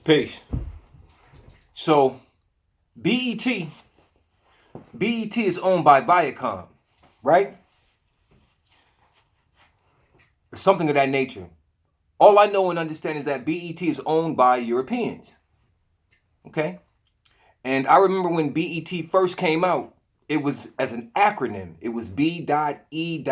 Peace. So BET, BET is owned by Viacom, right? Or something of that nature. All I know and understand is that BET is owned by Europeans. Okay? And I remember when BET first came out, it was as an acronym. It was B.E.T.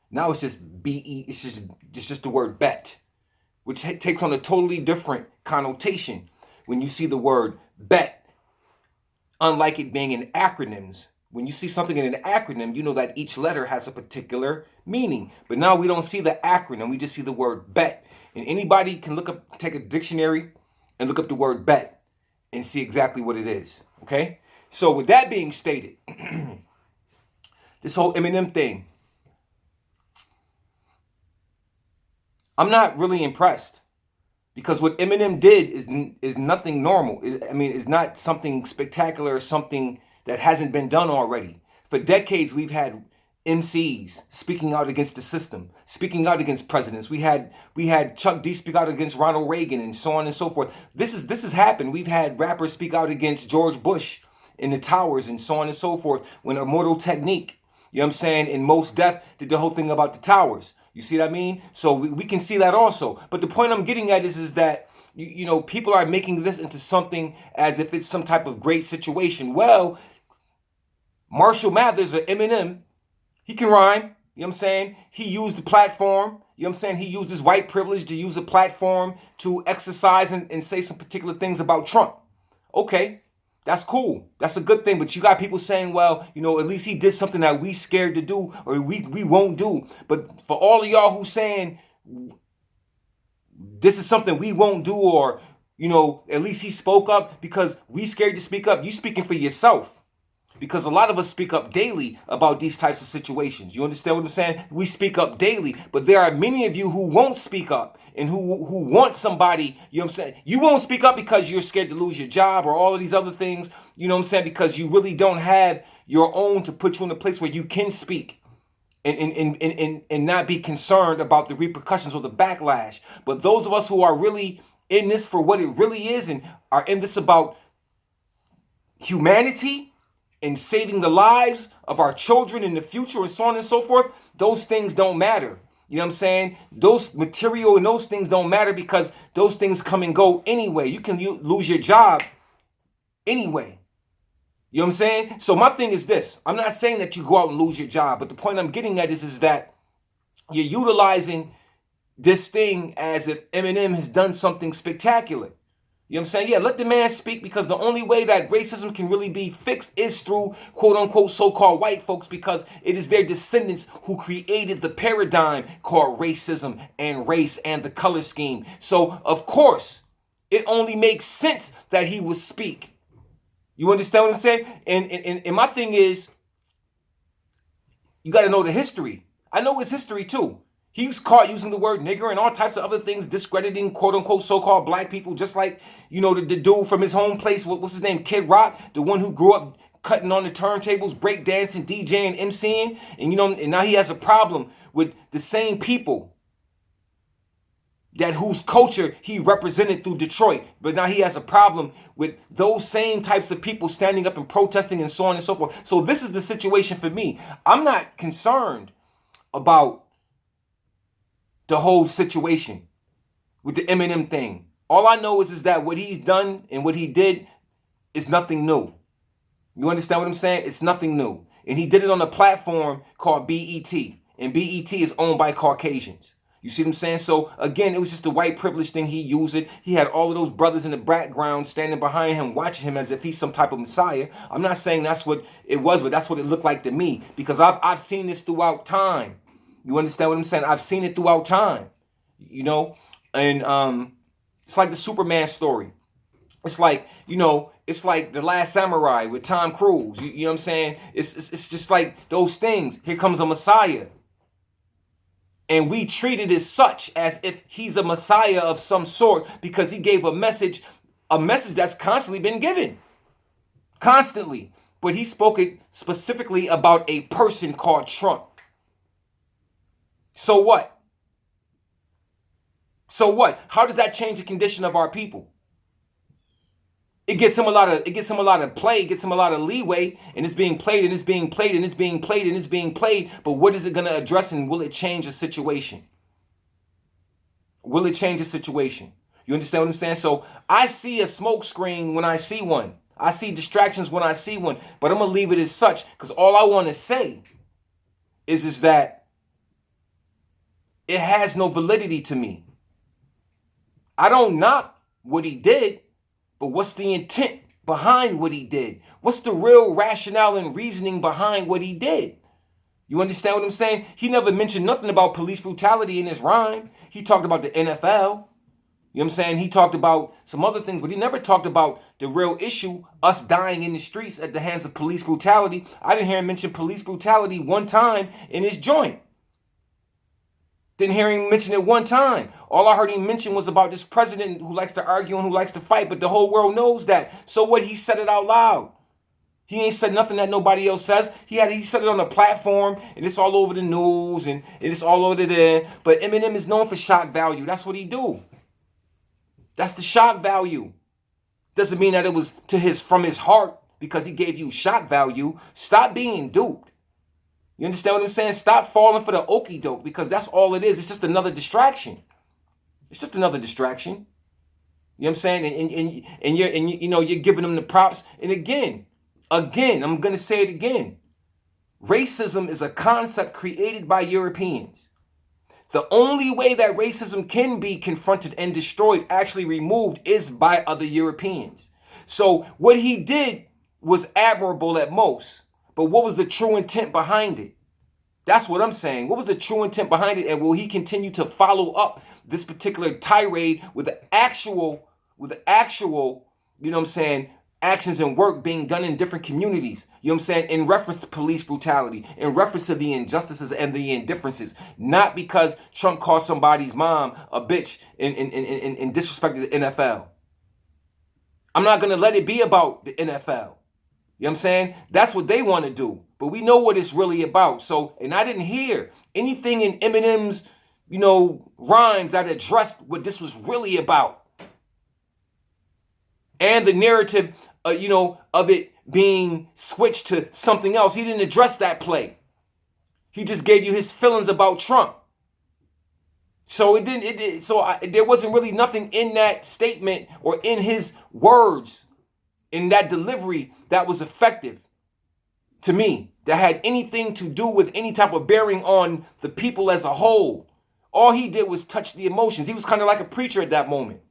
Now it's just BE, it's just the word bet, which takes on a totally different connotation when you see the word bet. Unlike it being in acronyms, when you see something in an acronym, you know that each letter has a particular meaning. But now we don't see the acronym, we just see the word bet. And anybody can take a dictionary and look up the word bet and see exactly what it is. Okay? So with that being stated, this whole Eminem thing, I'm not really impressed. Because what Eminem did is nothing normal. It's not something spectacular or something that hasn't been done already. For decades, we've had MCs speaking out against the system, speaking out against presidents. We had Chuck D speak out against Ronald Reagan and so on and so forth. This has happened. We've had rappers speak out against George Bush in the towers and so on and so forth. When Immortal Technique, you know what I'm saying, and Mos Def did the whole thing about the towers. You see what I mean? So we can see that also. But the point I'm getting at is that, you know, people are making this into something as if it's some type of great situation. Well, Marshall Mathers or Eminem, he can rhyme. You know what I'm saying? He used the platform. You know what I'm saying? He used his white privilege to use a platform to exercise and say some particular things about Trump. Okay. That's cool. That's a good thing. But you got people saying, well, you know, at least he did something that we scared to do or we won't do. But for all of y'all who saying this is something we won't do, or, you know, at least he spoke up because we scared to speak up, you speaking for yourself. Because a lot of us speak up daily about these types of situations. You understand what I'm saying? We speak up daily, but there are many of you who won't speak up and who want somebody, you know what I'm saying? You won't speak up because you're scared to lose your job or all of these other things, you know what I'm saying? Because you really don't have your own to put you in a place where you can speak and not be concerned about the repercussions or the backlash. But those of us who are really in this for what it really is and are in this about humanity and saving the lives of our children in the future and so on and so forth, those things don't matter. You know what I'm saying? Those material and those things don't matter because those things come and go anyway. You can lose your job anyway. You know what I'm saying? So my thing is this. I'm not saying that you go out and lose your job, but the point I'm getting at is that you're utilizing this thing as if Eminem has done something spectacular. You know what I'm saying? Yeah, let the man speak, because the only way that racism can really be fixed is through quote unquote so-called white folks, because it is their descendants who created the paradigm called racism and race and the color scheme. So of course, it only makes sense that he would speak. You understand what I'm saying? And my thing is, you got to know the history. I know his history too. He was caught using the word nigger and all types of other things, discrediting quote unquote so-called black people, just like, you know, the dude from his home place, what's his name, Kid Rock, the one who grew up cutting on the turntables, breakdancing, DJing, MCing, and you know, and now he has a problem with the same people that whose culture he represented through Detroit. But now he has a problem with those same types of people standing up and protesting and so on and so forth. So this is the situation for me. I'm not concerned about the whole situation with the Eminem thing. All I know is that what he's done and what he did is nothing new. You understand what I'm saying? It's nothing new. And he did it on a platform called BET. And BET is owned by Caucasians. You see what I'm saying? So again, it was just a white privilege thing. He used it. He had all of those brothers in the background standing behind him, watching him as if he's some type of messiah. I'm not saying that's what it was, but that's what it looked like to me, because I've seen this throughout time. You understand what I'm saying? I've seen it throughout time, you know, and it's like the Superman story. It's like, you know, it's like The Last Samurai with Tom Cruise. You know what I'm saying? It's just like those things. Here comes a Messiah. And we treat it as such, as if he's a Messiah of some sort, because he gave a message that's constantly been given. Constantly. But he spoke it specifically about a person called Trump. So what? So what? How does that change the condition of our people? It gets him a lot of play, it gets him a lot of leeway, and it's being played and it's being played and it's being played and it's being played. But what is it going to address, and will it change the situation? Will it change the situation? You understand what I'm saying? So I see a smoke screen when I see one. I see distractions when I see one, but I'm gonna leave it as such, because all I want to say is that it has no validity to me. I don't knock what he did, but what's the intent behind what he did? What's the real rationale and reasoning behind what he did? You understand what I'm saying? He never mentioned nothing about police brutality in his rhyme. He talked about the NFL. You know what I'm saying? He talked about some other things, but he never talked about the real issue, us dying in the streets at the hands of police brutality. I didn't hear him mention police brutality one time in his joint. Didn't hear him mention it one time. All I heard him mention was about this president who likes to argue and who likes to fight, but the whole world knows that. So what? He said it out loud. He ain't said nothing that nobody else says. He said it on a platform, and it's all over the news, and it's all over there. But Eminem is known for shock value. That's what he do. That's the shock value. Doesn't mean that it was from his heart because he gave you shock value. Stop being duped. You understand what I'm saying? Stop falling for the okie doke, because that's all it is. It's just another distraction. It's just another distraction. You know what I'm saying? And you're giving them the props. And again, I'm gonna say it again. Racism is a concept created by Europeans. The only way that racism can be confronted and destroyed, actually removed, is by other Europeans. So what he did was admirable at most, but what was the true intent behind it? That's what I'm saying. What was the true intent behind it? And will he continue to follow up this particular tirade with the actual, you know what I'm saying, actions and work being done in different communities, you know what I'm saying, in reference to police brutality, in reference to the injustices and the indifferences, not because Trump called somebody's mom a bitch and disrespected the NFL. I'm not going to let it be about the NFL. You know what I'm saying? That's what they want to do. But we know what it's really about. So, and I didn't hear anything in Eminem's, rhymes that addressed what this was really about. And the narrative, of it being switched to something else. He didn't address that play. He just gave you his feelings about Trump. So there wasn't really nothing in that statement or in his words, in that delivery, that was effective to me, that had anything to do with any type of bearing on the people as a whole. All he did was touch the emotions. He was kind of like a preacher at that moment,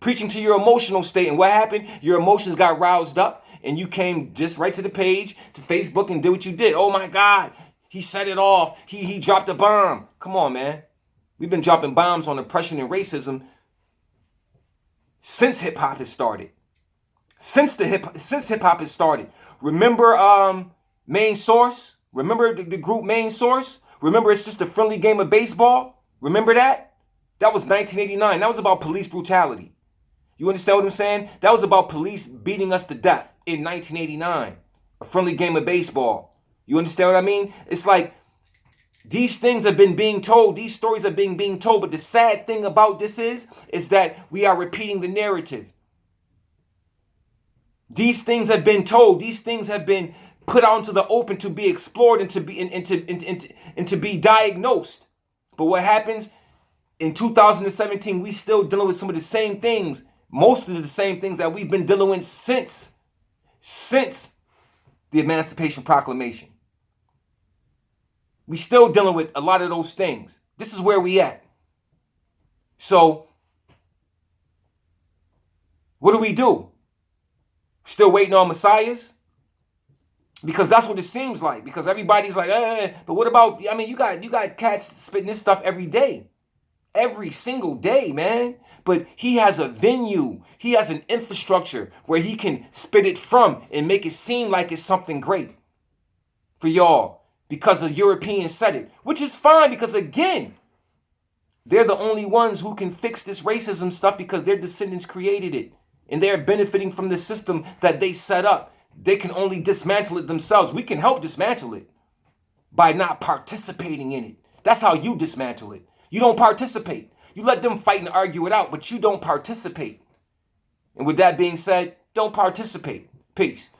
preaching to your emotional state. And what happened? Your emotions got roused up and you came just right to the page, to Facebook, and did what you did. Oh my God, he set it off. He dropped a bomb. Come on, man. We've been dropping bombs on oppression and racism since hip hop has started. Since hip hop has started. Remember Main Source? Remember the group Main Source? Remember It's Just a Friendly Game of Baseball? Remember that? That was 1989. That was about police brutality. You understand what I'm saying? That was about police beating us to death in 1989. A friendly game of baseball. You understand what I mean? It's like these things have been being told. These stories are being told. But the sad thing about this is that we are repeating the narrative. These things have been told. These things have been put out into the open to be explored and to be diagnosed. But what happens in 2017? We still dealing with some of the same things. Most of the same things that we've been dealing with since the Emancipation Proclamation. We still dealing with a lot of those things. This is where we at. So, what do? Still waiting on messiahs? Because that's what it seems like. Because everybody's like, but what about, you got cats spitting this stuff every day. Every single day, man. But he has a venue. He has an infrastructure where he can spit it from and make it seem like it's something great for y'all because the Europeans said it, which is fine because, again, they're the only ones who can fix this racism stuff because their descendants created it and they're benefiting from the system that they set up. They can only dismantle it themselves. We can help dismantle it by not participating in it. That's how you dismantle it. You don't participate. You let them fight and argue it out, but you don't participate. And with that being said, don't participate. Peace.